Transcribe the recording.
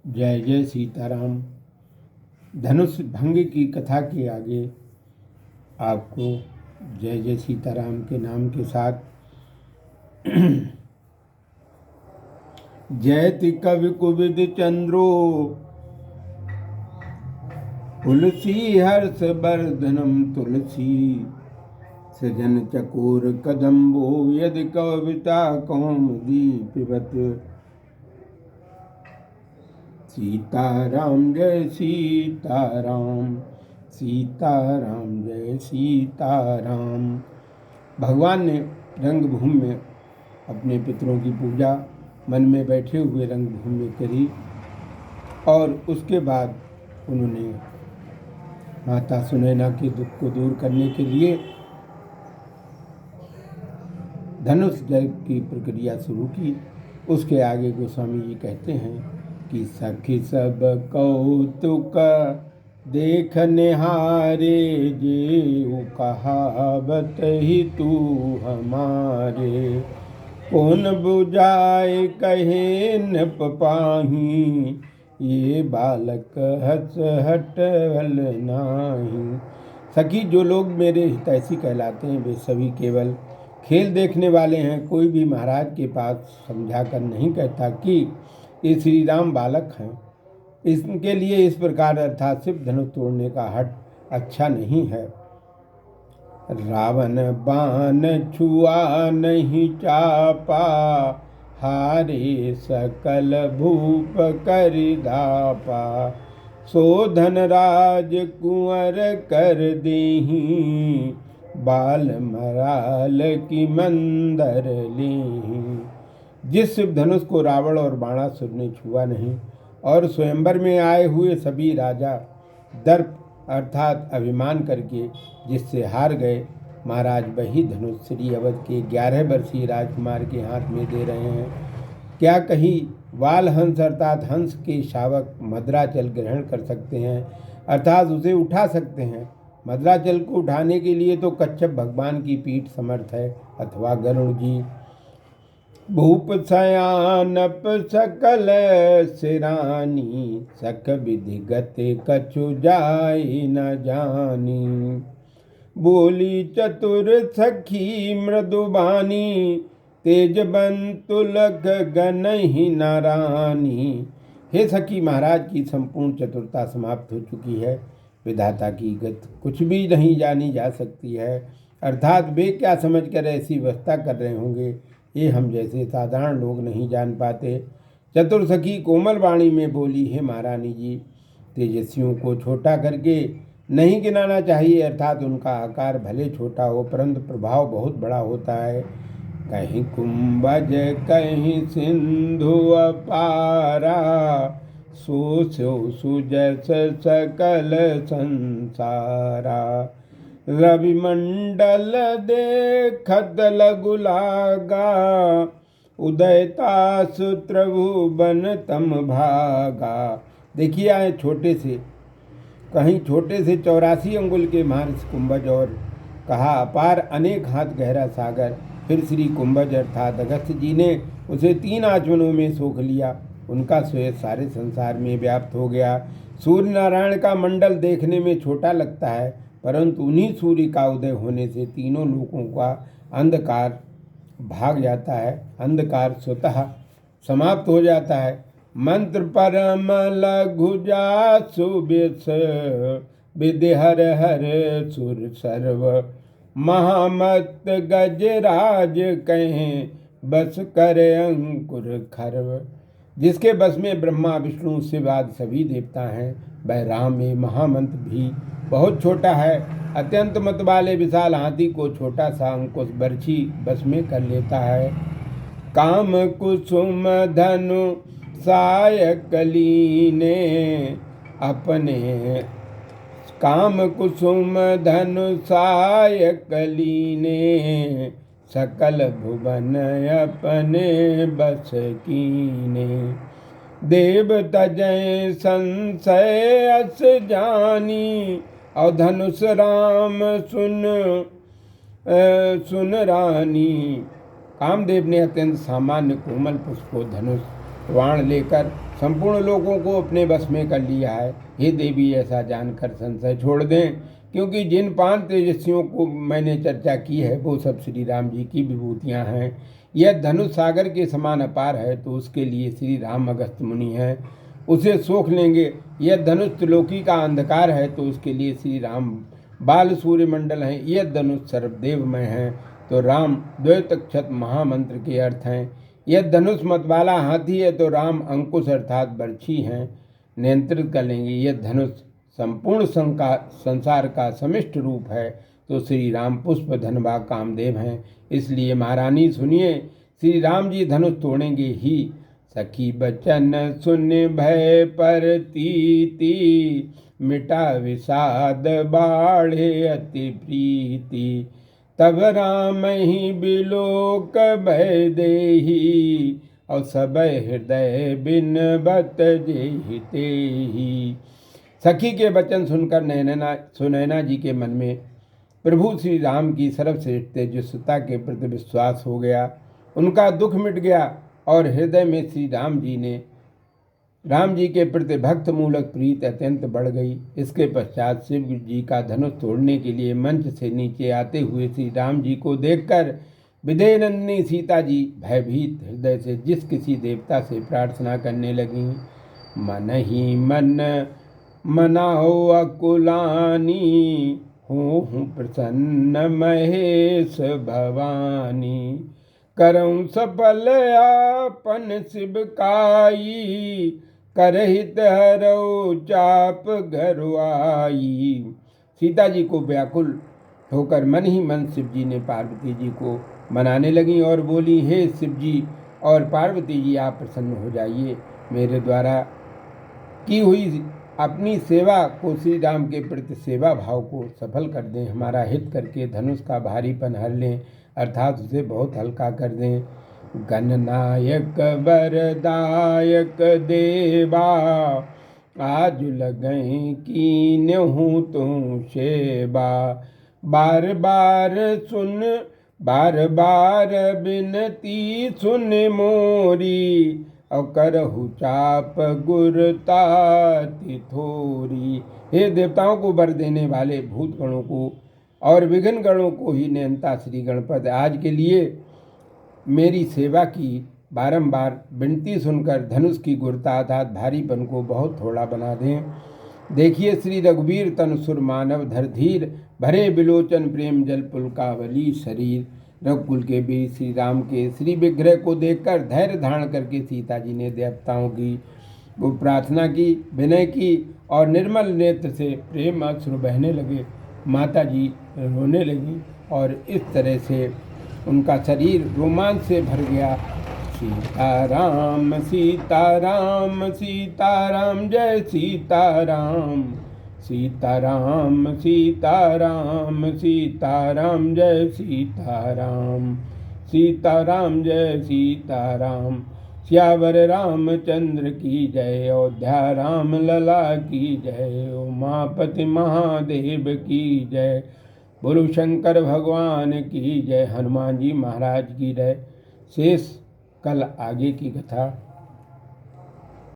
जय जय सीताराम। धनुष भंग की कथा के आगे आपको जय जय सीताराम के नाम के साथ जयति कवि कुविद चंद्रो तुलसी हर्ष वर्धनम तुलसी सृजन चकोर कदम्बो यदि कविता कौमुदी पिबत। सीताराम जय सीताराम, सीताराम जय सीताराम। भगवान ने रंगभूमि में अपने पितरों की पूजा मन में बैठे हुए रंगभूमि में करी और उसके बाद उन्होंने माता सुनैना के दुख को दूर करने के लिए धनुष जय की प्रक्रिया शुरू की। उसके आगे गोस्वामी जी कहते हैं कि सखी सब कौतुक देख निहारे जे कहावत ही तू हमारे। कौन बुझाए कहे नप पाही ये बालक हस हटवल नाही। सखी जो लोग मेरे हितैषी कहलाते हैं वे सभी केवल खेल देखने वाले हैं। कोई भी महाराज के पास समझा कर नहीं कहता कि ये श्री राम बालक हैं। इसके लिए इस प्रकार अर्थात सिर्फ धनुष तोड़ने का हट अच्छा नहीं है। रावण बाण छुआ नहीं चापा हारे सकल भूप कर धापा। सो धनराज कुंवर कर देही बाल मराल की मंदर लेही। जिस शिव धनुष को रावण और बाणासुर ने छुआ नहीं और स्वयंवर में आए हुए सभी राजा दर्प अर्थात अभिमान करके जिससे हार गए, महाराज वही धनुष श्री अवध के 11 वर्षीय राजकुमार के हाथ में दे रहे हैं। क्या कहीं वाल हंस अर्थात हंस के शावक मद्राचल ग्रहण कर सकते हैं अर्थात उसे उठा सकते हैं। मद्राचल को उठाने के लिए तो कच्छप भगवान की पीठ समर्थ है अथवा गरुड़ जी। भूप सयानप सकल सिरानी सख विधि गति कछु जाय न जानी। बोली चतुर सखी मृदुबानी तेज बंतुलक गनहि नारानी। हे सखी, महाराज की संपूर्ण चतुरता समाप्त हो चुकी है। विधाता की गति कुछ भी नहीं जानी जा सकती है अर्थात वे क्या समझकर ऐसी व्यवस्था कर रहे होंगे ये हम जैसे साधारण लोग नहीं जान पाते। चतुर सखी कोमल वाणी में बोली, हे महारानी जी, तेजस्वियों को छोटा करके नहीं गिनाना चाहिए अर्थात उनका आकार भले छोटा हो परंतु प्रभाव बहुत बड़ा होता है। कहीं कुंभज कहीं सिंधु अपारा सो सुजस सकल संसारा। रवि मंडल देखत लघु लागा उदयता सूत्र भुवन तम भागा। देखिए आए छोटे से कहीं छोटे से 84 अंगुल के महर्षि कुंभज और कहा अपार अनेक हाथ गहरा सागर। फिर श्री कुंभज अर्थात अगस्त्य जी ने उसे 3 आचमनों में सोख लिया। उनका श्वेत सारे संसार में व्याप्त हो गया। सूर्य नारायण का मंडल देखने में छोटा लगता है परंतु उन्हीं सूर्य का उदय होने से तीनों लोकों का अंधकार भाग जाता है, अंधकार स्वतः समाप्त हो जाता है। मंत्र परम लघु जासु विधि हर हर सुर सर्व महामत गजराज कहें बस कर अंकुर खर्व। जिसके बस में ब्रह्मा विष्णु शिव आदि सभी देवता हैं वह राम में महामंत्र भी बहुत छोटा है। अत्यंत मत वाले विशाल हाथी को छोटा सा अंकुश बर्छी बस में कर लेता है। काम कुसुम धनु सायक लीने अपने काम कुसुम धनु सायक लीने सकल भुवन अपने बस कीने। देव तजय संशय अस जानी और धनुष राम सुन रानी। कामदेव ने अत्यंत सामान्य कोमल पुष्प को धनुष बाण लेकर संपूर्ण लोगों को अपने बस में कर लिया है। हे देवी, ऐसा जानकर संशय छोड़ दें, क्योंकि जिन 5 तेजस्वियों को मैंने चर्चा की है वो सब श्री राम जी की विभूतियाँ हैं। यह धनुष सागर के समान अपार है तो उसके लिए श्री राम अगस्त्य मुनि हैं, उसे सोख लेंगे। यह धनुष त्रिलोकी का अंधकार है तो उसके लिए श्री राम बाल सूर्य मंडल हैं। यह धनुष सर्वदेवमय है तो राम द्वैतक्षत महामंत्र के अर्थ हैं। यह धनुष मतवाला हाथी है तो राम अंकुश अर्थात बर्छी हैं, नियंत्रित कर लेंगे। यह धनुष संपूर्ण संसार का समिष्ट रूप है तो श्री राम पुष्प धनबा कामदेव हैं। इसलिए महारानी सुनिए, श्री राम जी धनुष तोड़ेंगे ही। सखी बचन सुन भय परतीति, मिटा विषाद बाढ़े अति प्रीति। तब राम ही बिलोक भय देही, और सब हृदय बिन बत जेहि तेहि। सखी के वचन सुनकर सुनैना जी के मन में प्रभु श्री राम की सर्वश्रेष्ठ तेजस्विता के प्रति विश्वास हो गया। उनका दुख मिट गया और हृदय में श्री राम जी के प्रति भक्त मूलक प्रीति अत्यंत बढ़ गई। इसके पश्चात शिव जी का धनुष तोड़ने के लिए मंच से नीचे आते हुए श्री राम जी को देखकर विदेह नंदिनी सीता जी भयभीत हृदय से जिस किसी देवता से प्रार्थना करने लगी, मन ही मन मनाओ अकुलानी, हूँ प्रसन्न महेश भवानी। करऊँ सफल आपन शिव काई, करहित हरऊ चाप घरवाई। सीता जी को व्याकुल होकर मन ही मन शिव जी ने पार्वती जी को मनाने लगी और बोली, हे शिव जी और पार्वती जी, आप प्रसन्न हो जाइए। मेरे द्वारा की हुई अपनी सेवा को श्री राम के प्रति सेवा भाव को सफल कर दें। हमारा हित करके धनुष का भारीपन हर लें, अर्थात उसे बहुत हल्का कर दें। गणनायक वरदायक देवा, आज लगें कीन्हूँ तुम सेवा। बार बार बिनती सुन मोरी, और करहु चाप गुरताति थोरी। हे देवताओं को वर देने वाले, भूत गणों को और विघ्न गणों को ही नियंता श्री गणपत, आज के लिए मेरी सेवा की बारंबार विनती सुनकर धनुष की गुरता अर्थात भारीपन को बहुत थोड़ा बना दें। देखिए, श्री रघुवीर तन सुर मानव धर धीर, भरे बिलोचन प्रेम जल पुलकावली शरीर। रघुकुल के बीच श्री राम के श्री विग्रह को देखकर धैर्य धारण करके सीता जी ने देवताओं की वो प्रार्थना की, विनय की और निर्मल नेत्र से प्रेम अश्रु बहने लगे। माता जी रोने लगी और इस तरह से उनका शरीर रोमांच से भर गया। सीताराम सीताराम सीताराम जय सीताराम, सीताराम सीताराम सीताराम जय सीताराम, सीताराम जय सीताराम। श्यावर रामचंद्र की जय, अयोध्या राम लला की जय, उमापति महादेव की जय, बोलो शंकर भगवान की जय, हनुमान जी महाराज की जय। शेष कल आगे की कथा।